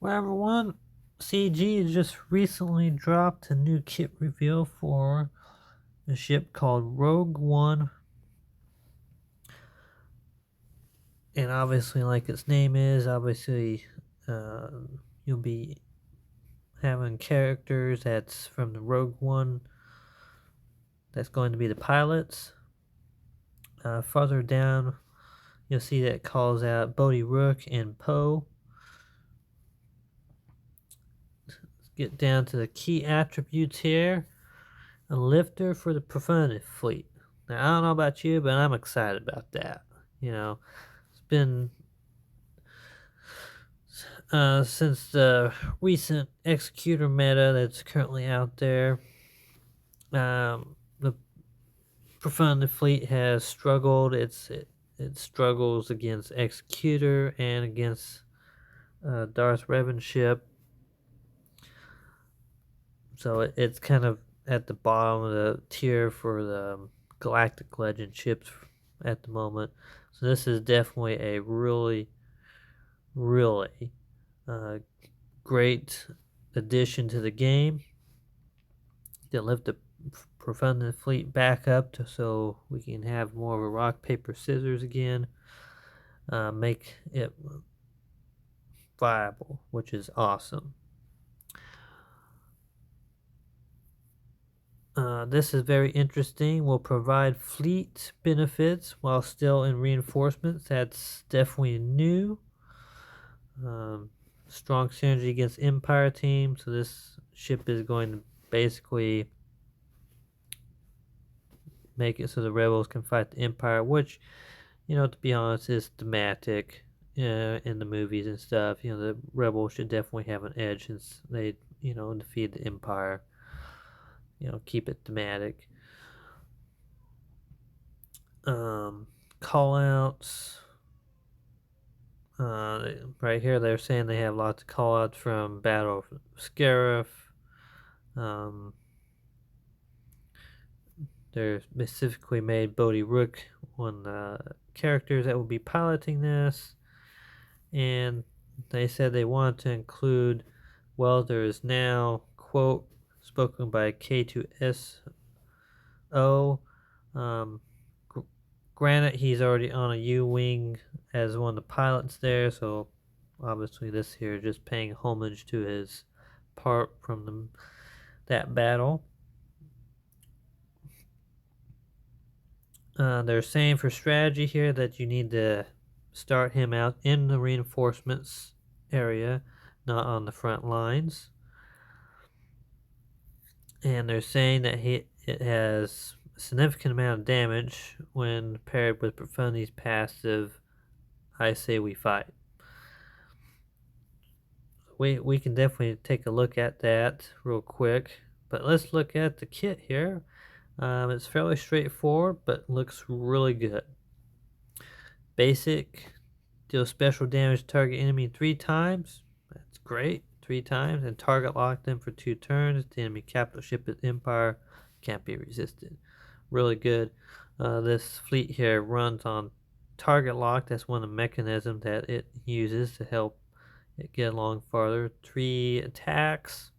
Well, everyone, CG has just recently dropped a new kit reveal for a ship called Rogue One. And obviously, like its name is, uh, you'll be having characters that's from the Rogue One that's going to be the pilots. Further down, you'll see that it calls out Bodhi Rook and Poe. Let's get down to the key attributes here. A lifter for the Profundity fleet. Now, I don't know about you, but I'm excited about that. You know, it's been since the recent Executor meta that's currently out there. The Profundity fleet has struggled. It struggles against Executor and against Darth Revan ship. So it's kind of at the bottom of the tier for the Galactic Legend ships at the moment. So this is definitely a really uh, great addition to the game. To lift the Profundity fleet back up so we can have more of a rock paper scissors again. Make it viable, which is awesome. This is very interesting. Will provide fleet benefits while still in reinforcements. That's definitely new. Strong synergy against Empire team. So this ship is going to basically make it so the rebels can fight the Empire, which, to be honest, is thematic in the movies and stuff. The rebels should definitely have an edge since they, defeat the Empire. Keep it thematic. Call outs. Right here, they're saying they have lots of call outs from Battle of Scarif. They're specifically made Bodhi Rook one of the characters that will be piloting this. And they said they wanted to include, well, there is now, quote, spoken by K2SO. Granted, he's already on a U-Wing as one of the pilots there, so obviously this here is just paying homage to his part from that battle. They're saying for strategy here that you need to start him out in the reinforcements area, not on the front lines. And they're saying that it has a significant amount of damage when paired with Profundity's passive, I Say We Fight. We can definitely take a look at that real quick, but let's look at the kit here. It's fairly straightforward, but looks really good. Basic, deal special damage to target enemy 3 times. That's great, 3 times, and target lock them for 2 turns. The enemy capital ship is Empire, can't be resisted. Really good. This fleet here runs on target lock. That's one of the mechanisms that it uses to help it get along farther. 3 attacks.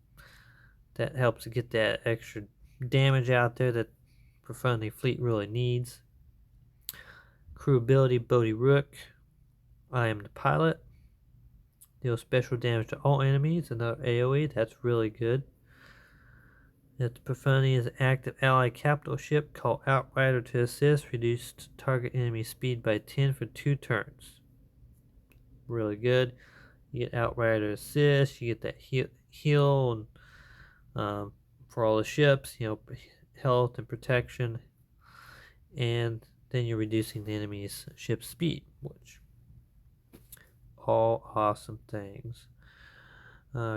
That helps to get that extra damage out there that Profundity fleet really needs. Crew ability Bodhi Rook. I am the pilot. Deal special damage to all enemies. Another AoE. That's really good. Its Profundity is an active ally capital ship. Call Outrider to assist. Reduce target enemy speed by 10 for 2 turns. Really good. You get Outrider assist. You get that heal and for all the ships. Health and protection. And then you're reducing the enemy's ship speed, which all awesome things.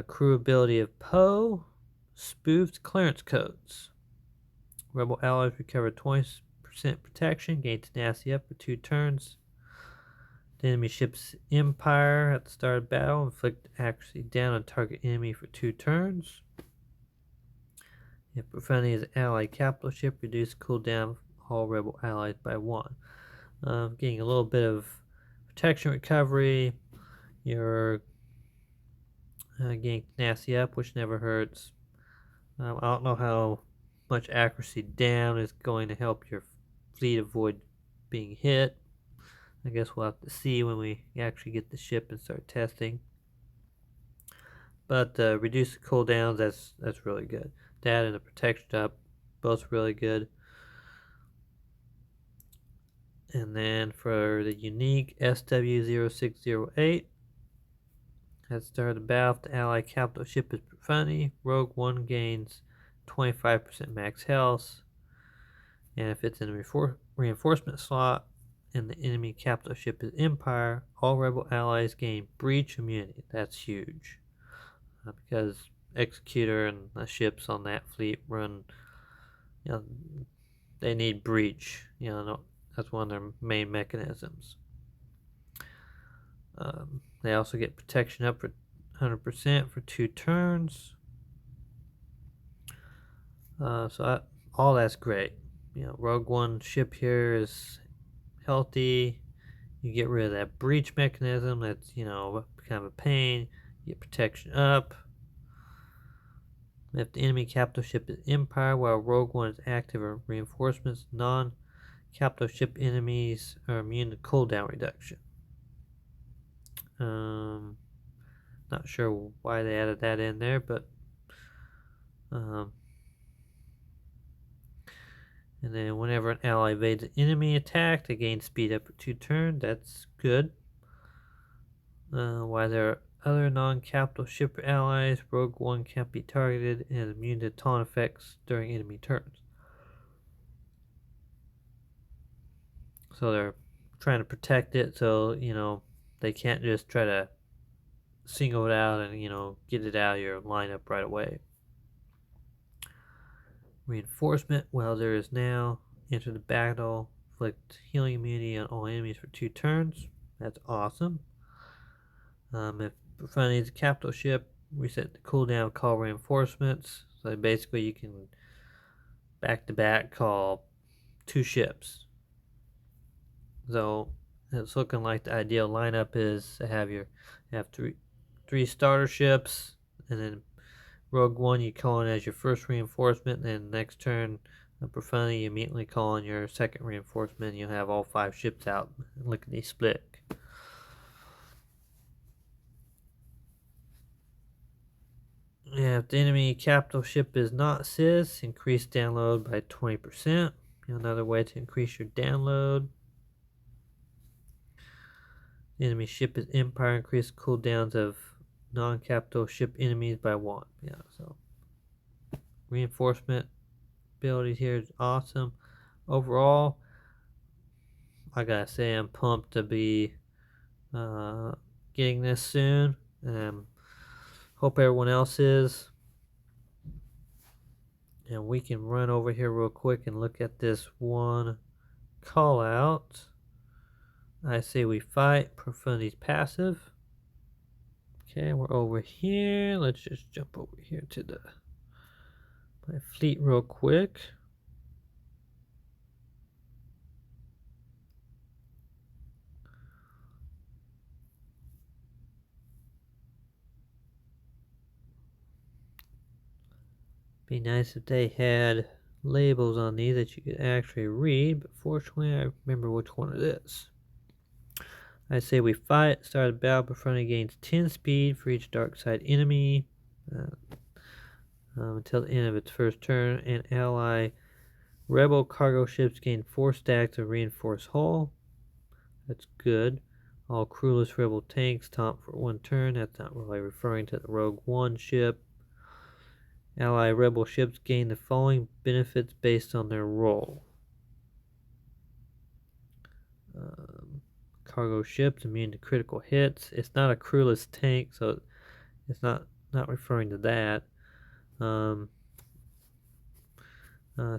Crew ability of Poe, spoofed clearance codes. Rebel allies recover 20% protection, gain tenacity up for 2 turns. The enemy ship's Empire at the start of battle, inflict accuracy down on target enemy for 2 turns. If Profundity is an allied capital ship, reduce cooldown all rebel allies by 1. Getting a little bit of protection recovery. Your Getting tenacity up, which never hurts. I don't know how much accuracy down is going to help your fleet avoid being hit. I guess we'll have to see when we actually get the ship and start testing. But reduce the cooldowns, that's really good. That and the protection up, both really good. And then for the unique SWGOH, at the start of the battle, if the ally capital ship is Profundity, Rogue One gains 25% max health. And if it's in a reinforcement slot and the enemy capital ship is Empire, all rebel allies gain breach immunity. That's huge. Because Executor and the ships on that fleet run, they need breach. That's one of their main mechanisms. They also get protection up for 100% for 2 turns. All that's great. Rogue One ship here is healthy. You get rid of that breach mechanism. That's kind of a pain. You get protection up. If the enemy capital ship is Empire while Rogue One is active or reinforcements, non-capital ship enemies are immune to cooldown reduction. Not sure why they added that in there, but and then whenever an ally evades an enemy attack, they gain speed up for 2 turns. That's good. While there are other non-capital ship allies, Rogue One can't be targeted and is immune to taunt effects during enemy turns. So they're trying to protect it, so they can't just try to single it out and get it out of your lineup right away. Reinforcement, well, there is now enter the battle, inflict healing immunity on all enemies for 2 turns. That's awesome. If Profundity is a capital ship, reset the cooldown, call reinforcements. So basically you can back to back call 2 ships. So it's looking like the ideal lineup is to have three starter ships, and then Rogue One you call in as your first reinforcement, and then next turn Profundity you immediately call in your second reinforcement, and you'll have all 5 ships out lickety split. Yeah, if the enemy capital ship is not SIS, increase download by 20%. Another way to increase your download. The enemy ship is Empire, increase cooldowns of non-capital ship enemies by 1. So reinforcement ability here is awesome. Overall, I gotta say I'm pumped to be getting this soon. Hope everyone else is. And we can run over here real quick and look at this one call out. I say we fight. Profundity's passive. Okay, we're over here. Let's just jump over here to my fleet real quick. Be nice if they had labels on these that you could actually read, but fortunately I remember which one it is. I say we fight. Start the battle. Profundity gains 10 speed for each dark side enemy until the end of its first turn, and ally rebel cargo ships gain 4 stacks of reinforced hull. That's good. All crewless rebel tanks taunt for 1 turn. That's not really referring to the Rogue One ship. Ally rebel ships gain the following benefits based on their role. Cargo ships immune to critical hits. It's not a crewless tank, so it's not referring to that.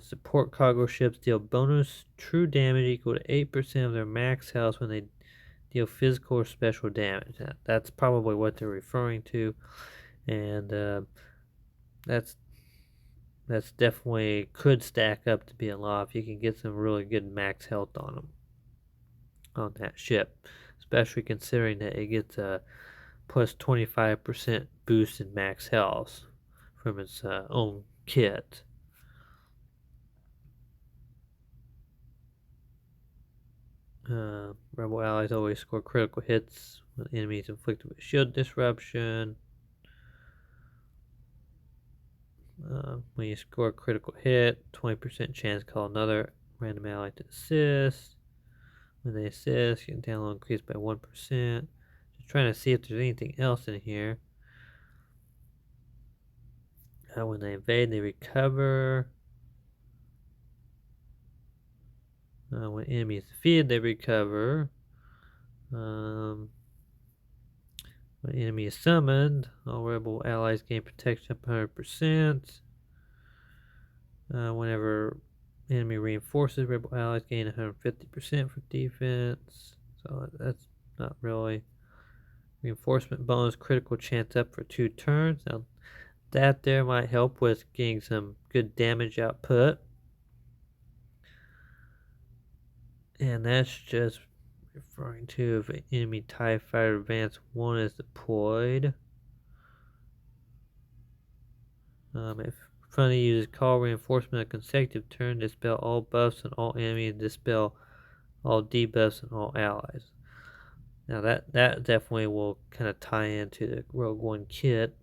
Support cargo ships deal bonus true damage equal to 8% of their max health when they deal physical or special damage. That's probably what they're referring to, and that's definitely could stack up to be a lot if you can get some really good max health on that ship, especially considering that it gets plus 25% boost in max health from its own kit. Rebel allies always score critical hits when enemies inflicted with shield disruption. When you score a critical hit, 20% chance to call another random ally to assist. When they assist, your download increased by 1%. Just trying to see if there's anything else in here. When they invade, they recover. When enemies defeated, they recover. When enemy is summoned, all rebel allies gain protection up 100%. Whenever enemy reinforces, rebel allies gain 150% for defense. So that's not really. Reinforcement bonus, critical chance up for 2 turns. Now that there might help with getting some good damage output. And that's just referring to if an enemy TIE Fighter Advance 1 is deployed. If Profundity uses call reinforcement a consecutive turn, dispel all buffs on all enemies, and dispel all debuffs on all allies. Now that definitely will kind of tie into the Rogue One kit.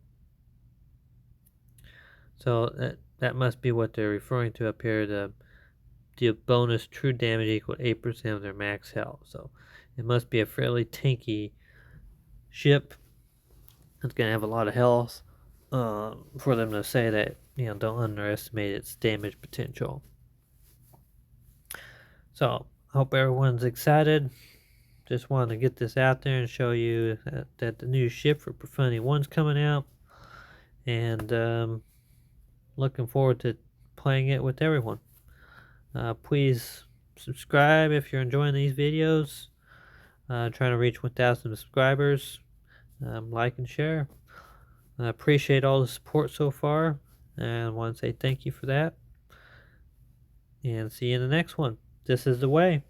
So that must be what they're referring to up here. The bonus true damage equal 8% of their max health. So it must be a fairly tanky ship. It's going to have a lot of health for them to say that, don't underestimate its damage potential. So I hope everyone's excited. Just wanted to get this out there and show you that the new ship for Profundity 1's coming out. And looking forward to playing it with everyone. Please subscribe if you're enjoying these videos. Trying to reach 1,000 subscribers. Like and share. I appreciate all the support so far, and I want to say thank you for that. And see you in the next one. This is the way.